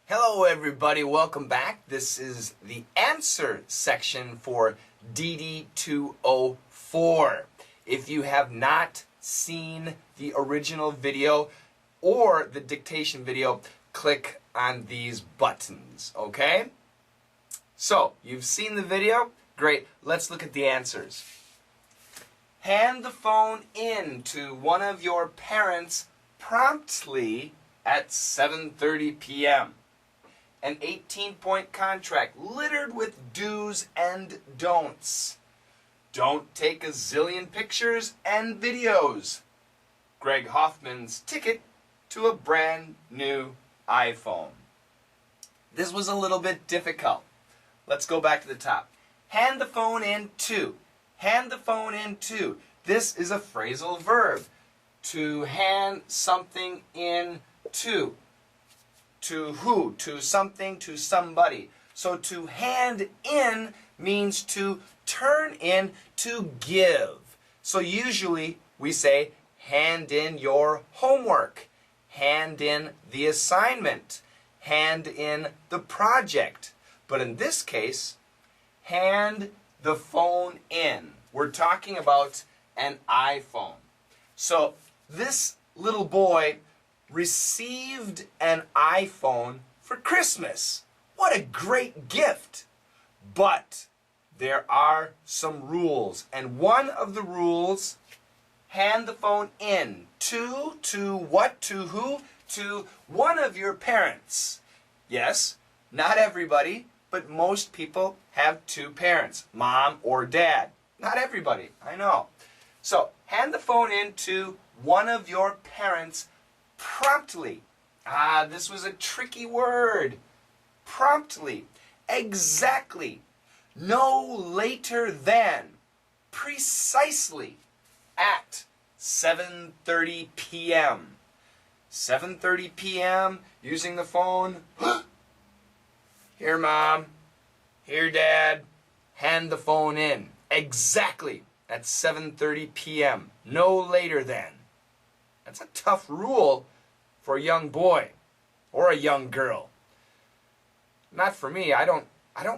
Hello everybody, welcome back. This is the answer section for DD204. If you have not seen the original video or the dictation video, click on these buttons, okay? So, you've seen the video? Great, let's look at the answers. Hand the phone in to one of your parents promptly at 7:30 p.m. An 18-point contract littered with do's and don'ts. Don't take a zillion pictures and videos. Greg Hoffman's ticket to a brand new iPhone. This was a little bit difficult. Let's go back to the top. Hand the phone in to. Hand the phone in to. This is a phrasal verb. To hand something in to. To who? To something, to somebody. So to hand in means to turn in, to give. So usually we say hand in your homework, hand in the assignment, hand in the project. But in this case, hand the phone in. We're talking about an iPhone. So this little boy received an iPhone for Christmas. What a great gift! But there are some rules, and one of the rules, hand the phone in to what, to who? To one of your parents. Yes, not everybody, but most people have two parents, mom or dad. Not everybody, I know. So, hand the phone in to one of your parents promptly. This was a tricky word. Promptly. Exactly. No later than. Precisely. At 7:30 p.m. 7:30 p.m. using the phone. Here, Mom. Here, Dad. Hand the phone in. Exactly. At 7:30 p.m. No later than. That's a tough rule for a young boy or a young girl. Not for me. I don't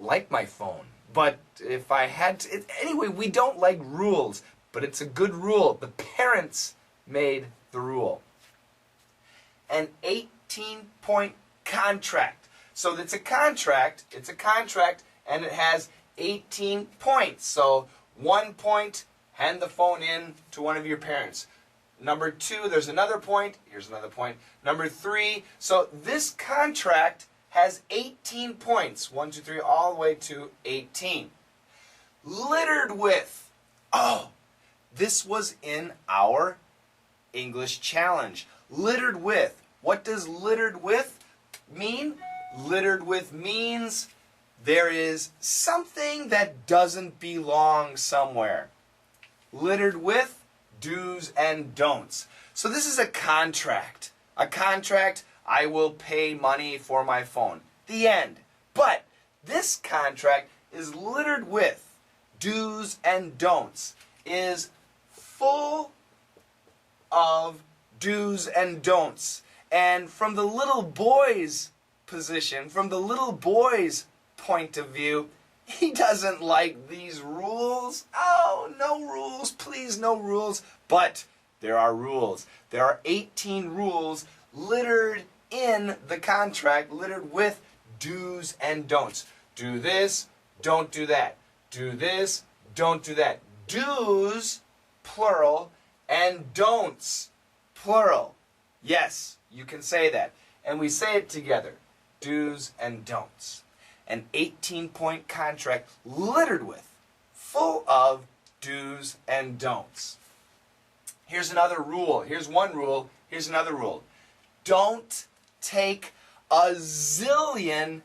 like my phone. But if I had to, anyway, we don't like rules, but it's a good rule. The parents made the rule. An 18-point contract. So it's a contract, and it has 18 points. So 1 point, hand the phone in to one of your parents. Number 2, there's another point. Here's another point. Number 3, so this contract has 18 points. 1, 2, 3, all the way to 18. Littered with. Oh, this was in our English challenge. Littered with. What does littered with mean? Littered with means there is something that doesn't belong somewhere. Littered with do's and don'ts. So this is a contract. A contract, I will pay money for my phone. The end. But this contract is littered with do's and don'ts, is full of do's and don'ts. And from the little boy's position, from the little boy's point of view, he doesn't like these rules. Oh, no rules, please, no rules. But there are rules. There are 18 rules littered in the contract, littered with do's and don'ts. Do this, don't do that. Do this, don't do that. Do's, plural, and don'ts, plural. Yes, you can say that. And we say it together. Do's and don'ts. An 18-point contract littered with, full of do's and don'ts. Here's another rule. Here's one rule. Here's another rule. Don't take a zillion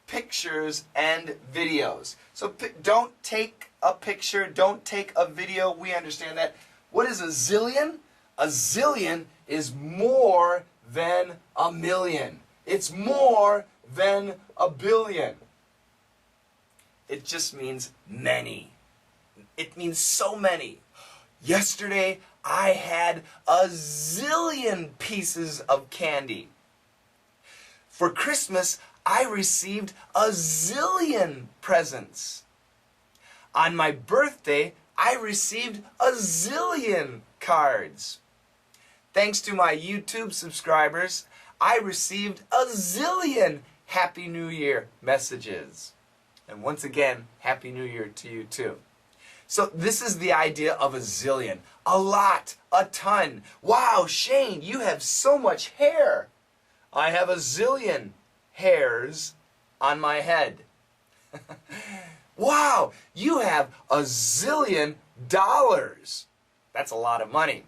pictures and videos. So don't take a picture, don't take a video. We understand that. What is a zillion? A zillion is more than a million. It's more than a billion. It just means many. It means so many. Yesterday, I had a zillion pieces of candy. For Christmas, I received a zillion presents. On my birthday, I received a zillion cards. Thanks to my YouTube subscribers, I received a zillion Happy New Year messages. And once again, Happy New Year to you too. So this is the idea of a zillion. A lot, a ton. Wow, Shane, you have so much hair. I have a zillion hairs on my head. Wow, you have a zillion dollars. That's a lot of money.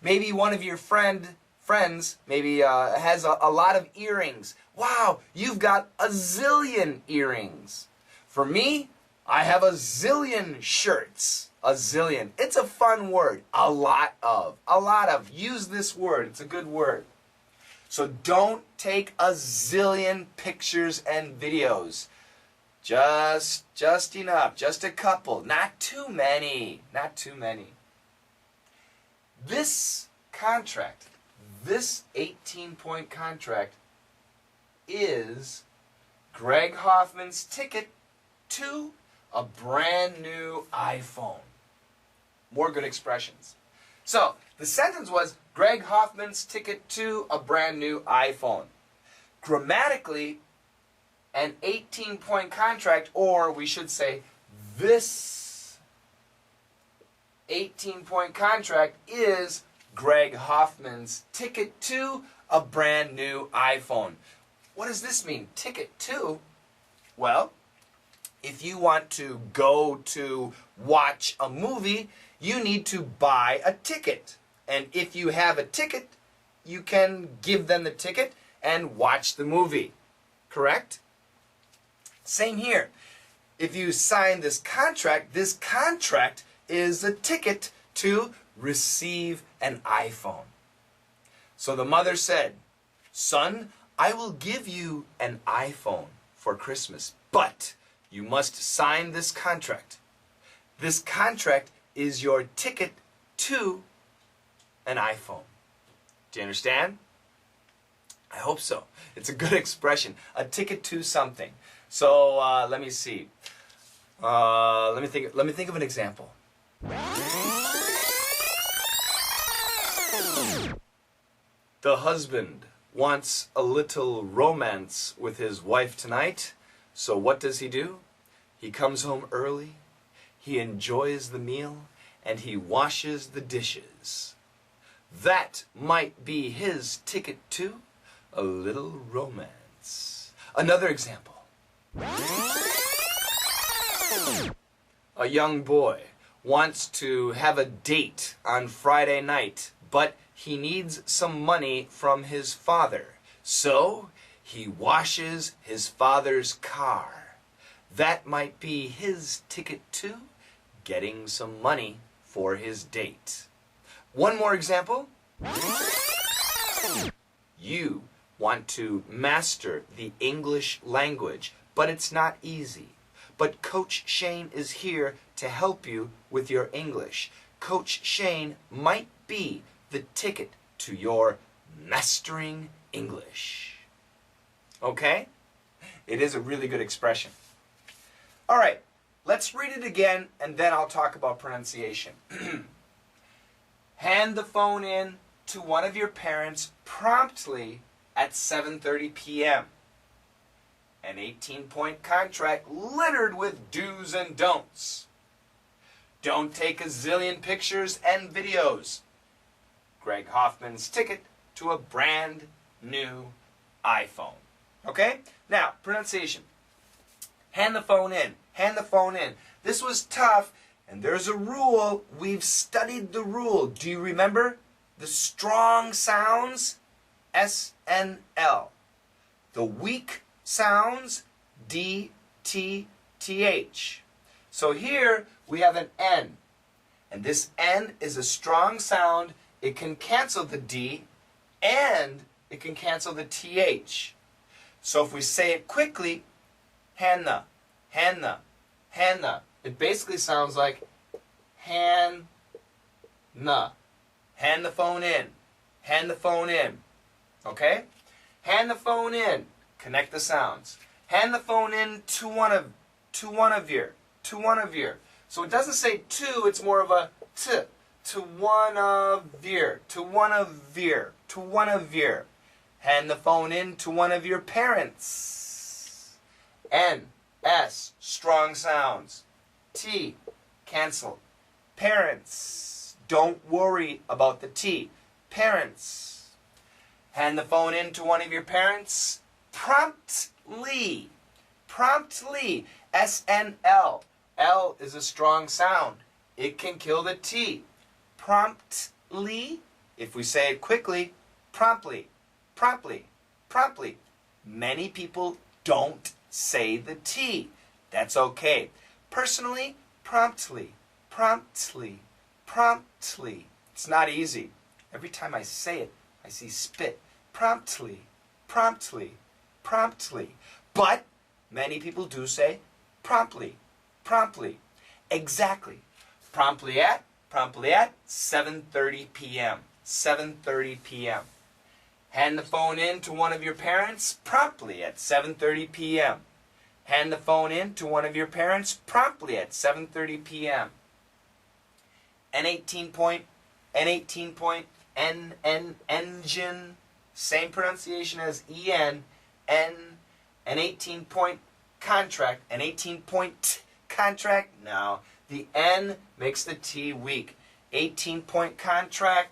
Maybe one of your friends maybe has a lot of earrings. Wow, you've got a zillion earrings. For me, I have a zillion shirts. A zillion. It's a fun word. A lot of. A lot of. Use this word. It's a good word. So don't take a zillion pictures and videos. Just enough. Just a couple. Not too many. Not too many. This contract, this 18-point contract, is Greg Hoffman's ticket to a brand new iPhone. More good expressions. So, the sentence was Greg Hoffman's ticket to a brand new iPhone. Grammatically, an 18-point contract, or we should say, this 18-point contract is Greg Hoffman's ticket to a brand new iPhone. What does this mean? Ticket to? Well, if you want to go to watch a movie, you need to buy a ticket. And if you have a ticket, you can give them the ticket and watch the movie. Correct? Same here. If you sign this contract is a ticket to receive an iPhone. So the mother said, "Son, I will give you an iPhone for Christmas, but you must sign this contract. This contract is your ticket to an iPhone." Do you understand? I hope so. It's a good expression. A ticket to something. So let me see. Let me think of an example. The husband wants a little romance with his wife tonight. So what does he do? He comes home early, he enjoys the meal, and he washes the dishes. That might be his ticket to a little romance. Another example. A young boy wants to have a date on Friday night, but he needs some money from his father. So he washes his father's car. That might be his ticket to getting some money for his date. One more example. You want to master the English language, but it's not easy. But Coach Shane is here to help you with your English. Coach Shane might be the ticket to your mastering English. Okay? It is a really good expression. All right, let's read it again, and then I'll talk about pronunciation. Hand the phone in to one of your parents promptly at 7:30 p.m. An 18-point contract littered with do's and don'ts. Don't take a zillion pictures and videos. Greg Hoffman's ticket to a brand new iPhone. Okay? Now, pronunciation. Hand the phone in. Hand the phone in. This was tough, and there's a rule. We've studied the rule. Do you remember? The strong sounds, S-N-L. The weak sounds, D-T-T-H. So here we have an N. And this N is a strong sound. It can cancel the D, and it can cancel the TH. So if we say it quickly, Hannah, Hannah, Hannah. It basically sounds like Hannah. Hand the phone in. Hand the phone in. Okay? Hand the phone in. Connect the sounds. Hand the phone in to one of your. So it doesn't say to, it's more of a t. To one of your. Hand the phone in to one of your parents. N, S, strong sounds. T, cancel. Parents. Don't worry about the T. Parents. Hand the phone in to one of your parents. Promptly. Promptly. S-N-L. L is a strong sound. It can kill the T. Promptly. If we say it quickly, promptly. Promptly. Promptly. Many people don't say the T. That's okay. Personally, promptly. Promptly. Promptly. It's not easy. Every time I say it, I see spit. Promptly. Promptly. Promptly. But many people do say promptly. Promptly. Exactly. Promptly at 7:30 p.m. 7:30 p.m. Hand the phone in to one of your parents promptly at 7:30 p.m. Hand the phone in to one of your parents promptly at 7:30 p.m. N18 point, engine, same pronunciation as EN, N, an 18-point contract, an 18-point contract, no, the N makes the T weak. 18-point contract,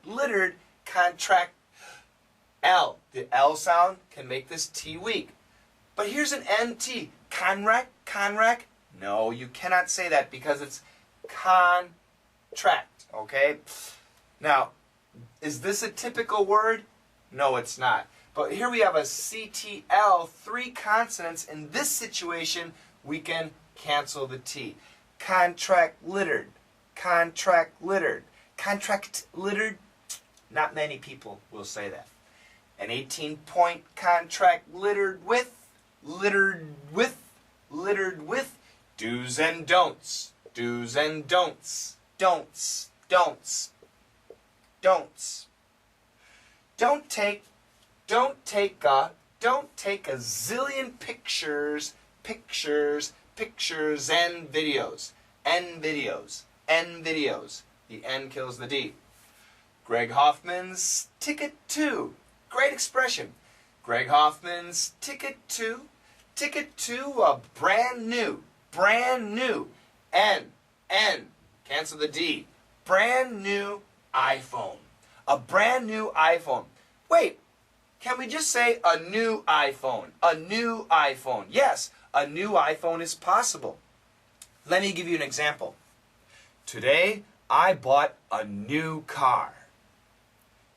littered, contract, L. The L sound can make this T weak. But here's an NT, conrack. No, you cannot say that because it's contract, okay? Now, is this a typical word? No, it's not. But here we have a CTL, 3 consonants. In this situation, we can cancel the T. Contract littered. Contract littered. Contract littered. Not many people will say that. An 18-point contract littered with do's and don'ts. Do's and don'ts. Don'ts. Don't take a zillion pictures and videos. The N kills the D. Greg Hoffman's ticket to. Great expression. Greg Hoffman's ticket to a brand new. N. Cancel the D. Brand new iPhone. A brand new iPhone. Wait, can we just say a new iPhone? A new iPhone. Yes, a new iPhone is possible. Let me give you an example. Today, I bought a new car.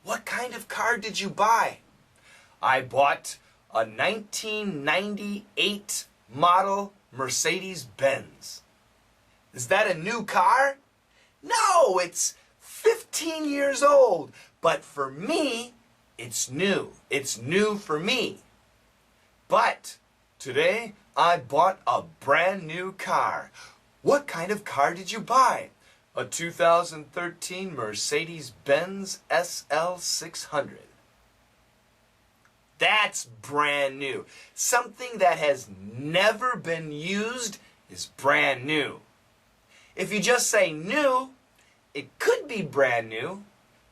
What kind of car did you buy? I bought a 1998 model Mercedes-Benz. Is that a new car? No, it's 15 years old. But for me, it's new. It's new for me. But today, I bought a brand new car. What kind of car did you buy? A 2013 Mercedes-Benz SL600. That's brand new. Something that has never been used is brand new. If you just say new, it could be brand new,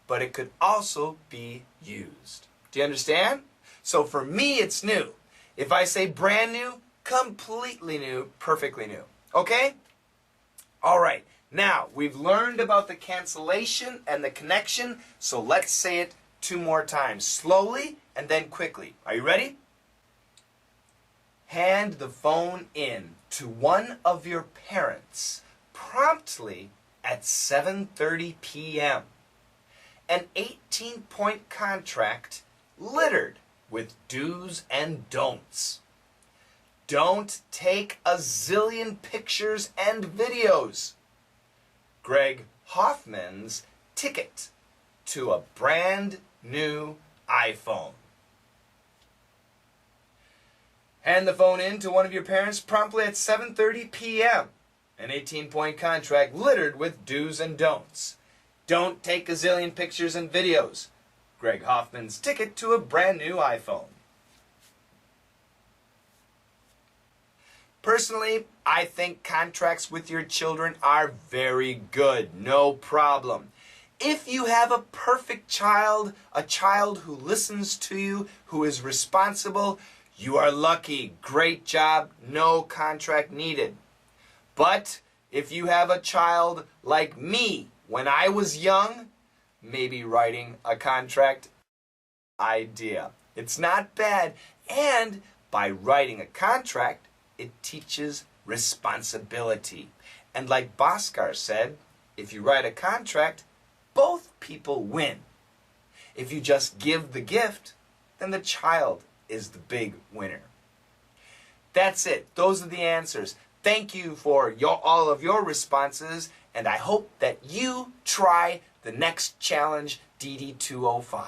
but it could also be used. Do you understand? So for me, it's new. If I say brand new, completely new, perfectly new. Okay? All right. Now, we've learned about the cancellation and the connection, so let's say it 2 more times. Slowly and then quickly. Are you ready? Hand the phone in to one of your parents promptly at 7:30 p.m. An 18-point contract littered with do's and don'ts. Don't take a zillion pictures and videos. Greg Hoffman's ticket to a brand new iPhone. Hand the phone in to one of your parents promptly at 7:30 p.m. An 18-point contract littered with do's and don'ts. Don't take a zillion pictures and videos. Greg Hoffman's ticket to a brand new iPhone. Personally, I think contracts with your children are very good, no problem. If you have a perfect child, a child who listens to you, who is responsible, you are lucky. Great job, no contract needed. But if you have a child like me, when I was young, maybe writing a contract idea. It's not bad. And by writing a contract, it teaches responsibility. And like Bhaskar said, if you write a contract, both people win. If you just give the gift, then the child is the big winner. That's it. Those are the answers. Thank you for all of your responses, and I hope that you try the next challenge, DD205.